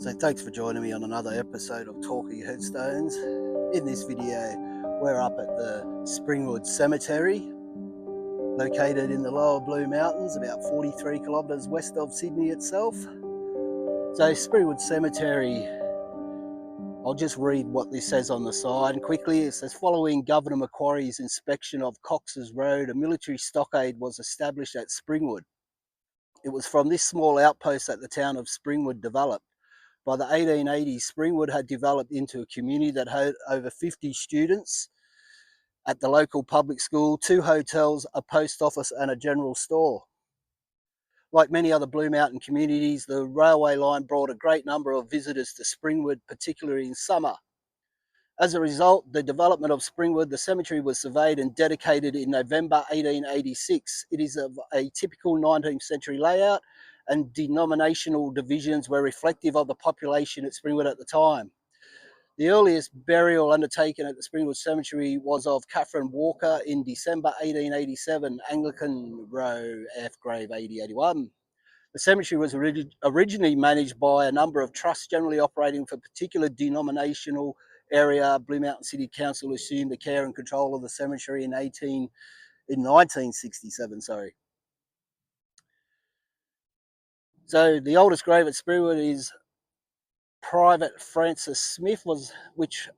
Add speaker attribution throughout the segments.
Speaker 1: So thanks for joining me on another episode of Talking Headstones. In this video, we're up at the Springwood Cemetery, located in the lower Blue Mountains, about 43 kilometres west of Sydney itself. So Springwood Cemetery, I'll just read what this says on the side quickly. It says, following Governor Macquarie's inspection of Cox's Road, a military stockade was established at Springwood. It was from this small outpost that the town of Springwood developed. By the 1880s, Springwood had developed into a community that had over 50 students at the local public school, 2 hotels, a post office and a general store. Like many other Blue Mountain communities, the railway line brought a great number of visitors to Springwood, particularly in summer. As a result, the development of Springwood, the cemetery was surveyed and dedicated in November 1886. It is of a typical 19th century layout, and denominational divisions were reflective of the population at Springwood at the time. The earliest burial undertaken at the Springwood Cemetery was of Catherine Walker in December 1887, Anglican Row, F grave 8081. The cemetery was originally managed by a number of trusts generally operating for particular denominational area. Blue Mountain City Council assumed the care and control of the cemetery in 1967. So the oldest grave at Springwood is Private Francis Smith, which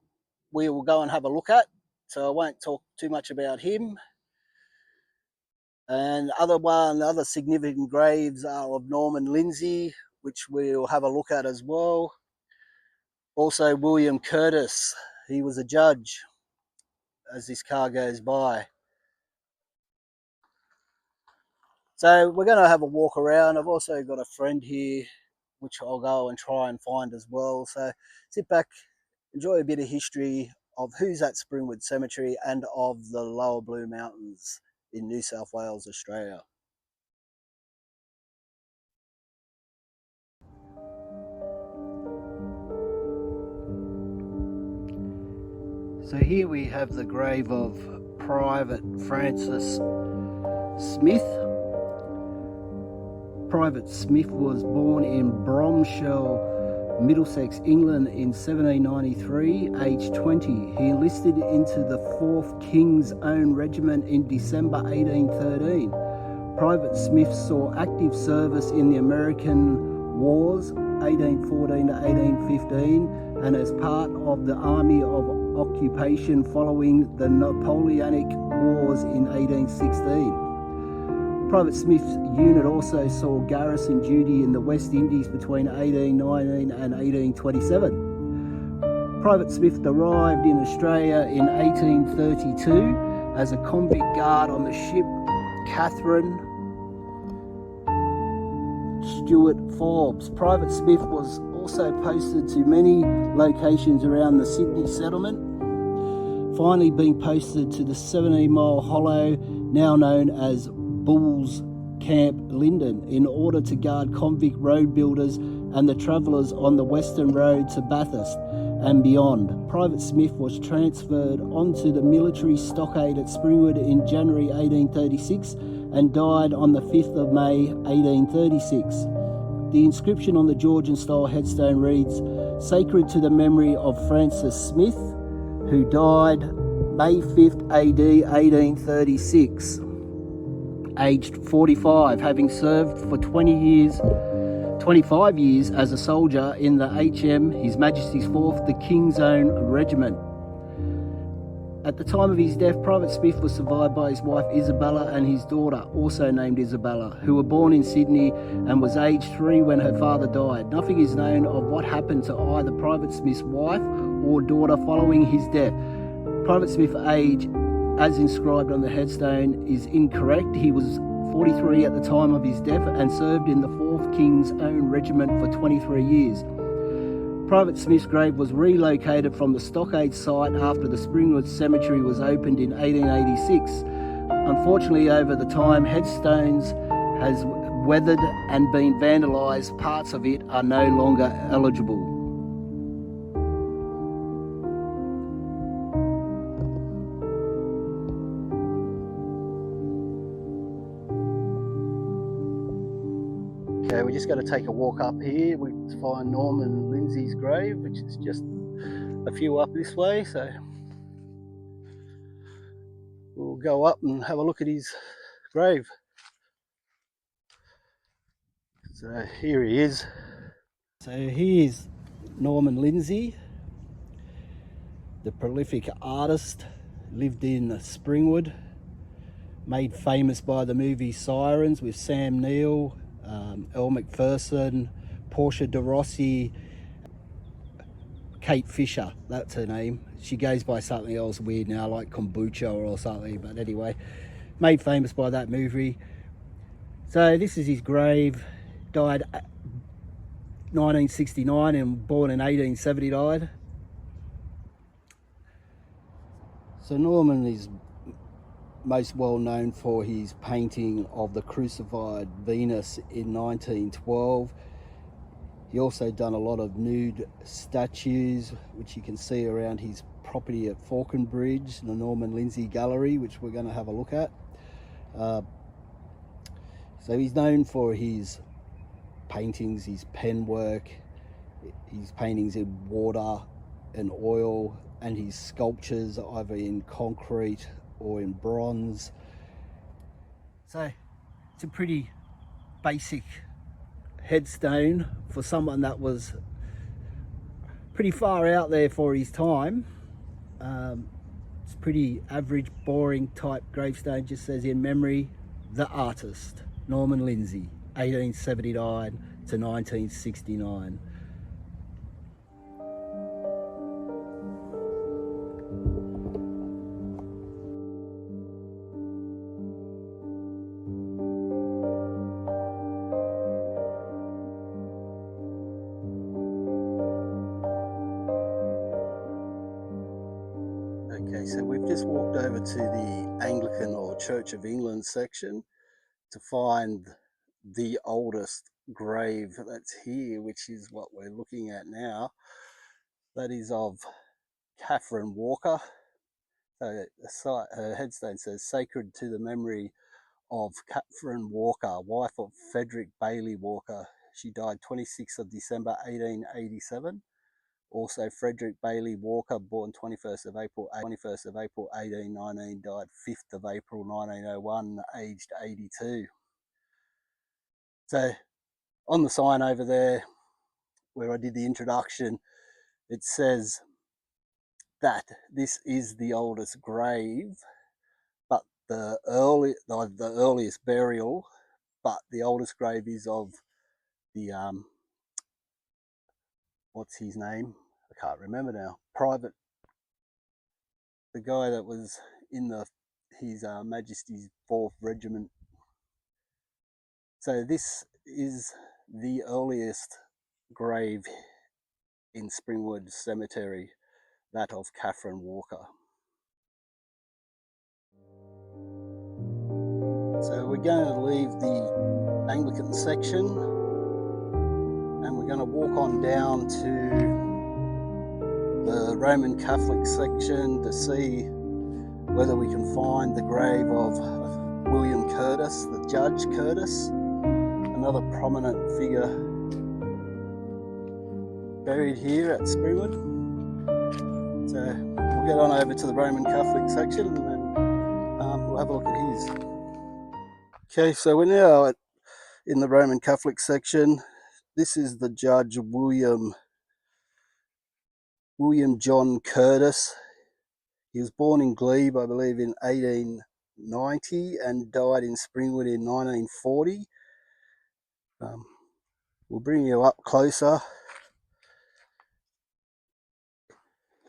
Speaker 1: we will go and have a look at. So I won't talk too much about him. And other significant graves are of Norman Lindsay, which we'll have a look at as well. Also William Curtis, he was a judge, as this car goes by. So we're going to have a walk around. I've also got a friend here, which I'll go and try and find as well. So sit back, enjoy a bit of history of who's at Springwood Cemetery and of the lower Blue Mountains in New South Wales, Australia. So here we have the grave of Private Francis Smith. Private Smith was born in Bromshall, Middlesex, England in 1793, aged 20. He enlisted into the 4th King's Own Regiment in December 1813. Private Smith saw active service in the American Wars, 1814 to 1815, and as part of the Army of Occupation following the Napoleonic Wars in 1816. Private Smith's unit also saw garrison duty in the West Indies between 1819 and 1827. Private Smith arrived in Australia in 1832 as a convict guard on the ship Catherine Stewart Forbes. Private Smith was also posted to many locations around the Sydney settlement, finally being posted to the 17-mile hollow, now known as Bulls Camp Linden, in order to guard convict road builders and the travellers on the Western Road to Bathurst and beyond. Private Smith was transferred onto the military stockade at Springwood in January 1836 and died on the 5th of May 1836. The inscription on the Georgian-style headstone reads, "Sacred to the memory of Francis Smith, who died May 5th AD 1836. Aged 45, having served for 25 years as a soldier in the HM, His Majesty's 4th, the King's Own Regiment." At the time of his death, Private Smith was survived by his wife Isabella and his daughter, also named Isabella, who were born in Sydney and was aged 3 when her father died. Nothing is known of what happened to either Private Smith's wife or daughter following his death. Private Smith's age, as inscribed on the headstone, is incorrect. He was 43 at the time of his death and served in the 4th King's Own Regiment for 23 years. Private Smith's grave was relocated from the stockade site after the Springwood Cemetery was opened in 1886. Unfortunately, over the time, headstones has weathered and been vandalised. Parts of it are no longer eligible. Okay, we we're just going to take a walk up here to find Norman Lindsay's grave, which is just a few up this way. So we'll go up and have a look at his grave. So here he is. So here's Norman Lindsay, the prolific artist, lived in Springwood, made famous by the movie Sirens with Sam Neill, Elle Macpherson, Portia de Rossi, Kate Fisher, that's her name. She goes by something else weird now, like kombucha or something, but anyway, made famous by that movie. So this is his grave. Died 1969 and born in 1870 died. So Norman is most well known for his painting of the crucified Venus in 1912. He also done a lot of nude statues, which you can see around his property at Falconbridge, the Norman Lindsay Gallery, which we're going to have a look at. So he's known for his paintings, his pen work, his paintings in water and oil, and his sculptures either in concrete or in bronze. So it's a pretty basic headstone for someone that was pretty far out there for his time. It's pretty average, boring type gravestone. Just says, in memory, the artist Norman Lindsay, 1879 to 1969. Okay, so we've just walked over to the Anglican or Church of England section to find the oldest grave that's here, which is what we're looking at now. That is of Catherine Walker. So her headstone says, "Sacred to the memory of Catherine Walker, wife of Frederick Bailey Walker. She died 26th of December 1887. Also, Frederick Bailey Walker, born 21st of April 1819, died 5th of April 1901, aged 82. So on the sign over there where I did the introduction, it says that this is the oldest grave, but the earliest burial, but the oldest grave is of the what's his name? I can't remember now. The guy that was in his Majesty's 4th Regiment. So this is the earliest grave in Springwood Cemetery, that of Catherine Walker. So we're going to leave the Anglican section and we're going to walk on down to the Roman Catholic section to see whether we can find the grave of William Curtis, the Judge Curtis, another prominent figure buried here at Springwood. So we'll get on over to the Roman Catholic section and then we'll have a look at his. Okay, so we're now in the Roman Catholic section. This is the Judge William John Curtis. He was born in Glebe, I believe, in 1890 and died in Springwood in 1940. We'll bring you up closer.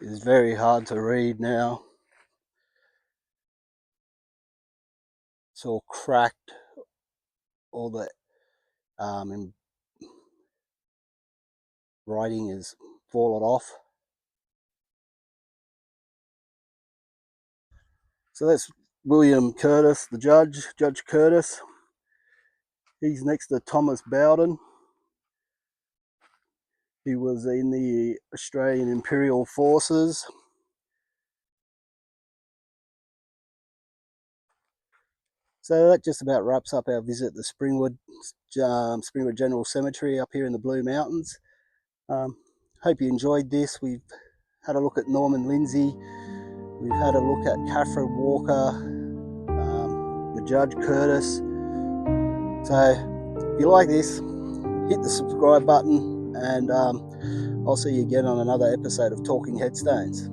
Speaker 1: It's very hard to read now. It's all cracked. All the writing is fallen off. So that's William Curtis, the judge, Judge Curtis. He's next to Thomas Bowden. He was in the Australian Imperial Forces. So that just about wraps up our visit to the Springwood General Cemetery up here in the Blue Mountains. Hope you enjoyed this. We've had a look at Norman Lindsay. We've had a look at Catherine Walker, the Judge Curtis. So if you like this, hit the subscribe button, and I'll see you again on another episode of Talking Headstones.